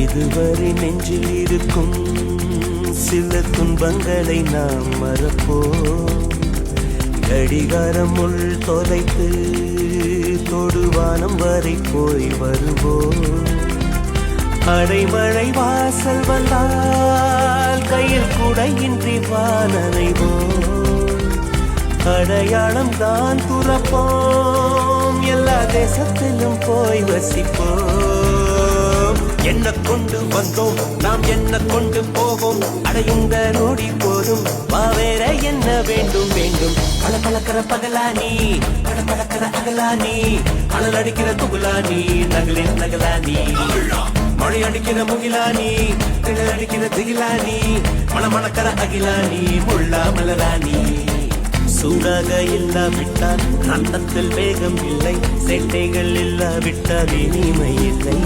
இதுவரை நெஞ்சில் இருக்கும் சில துன்பங்களை நாம் மறப்போம். கடிகாரம் உள் தொலைத்து தொடுவானம் வரை போய் வருவோம். அடைமழை வாசல் வந்தால் கையில் குடையின்றி வானனைவோம். அடையாளம் தான் துறப்போம், எல்லா தேசத்திலும் போய் வசிப்போம். என்ன கொண்டு வந்தோம் நாம் என்ன கொண்டு போவோம், அடையுங்க நோடி போதும் வா வேற என்ன வேண்டும் வேண்டும். பல பழக்கிற பகலானி பல பழக்கிற அகலானி, அனல் அடிக்கிற துகுலானி நகலின் நகலானி, மழை அடிக்கிற முகிலானி கிழல் அடிக்கிற திகிலானி, மணமணக்கிற அகிலானி முள்ளா மலராணி. சூடாக இல்லாவிட்டால் ரத்தத்தில் வேகம் இல்லை, சேட்டைகள் இல்லாவிட்டால் இனிமை இல்லை.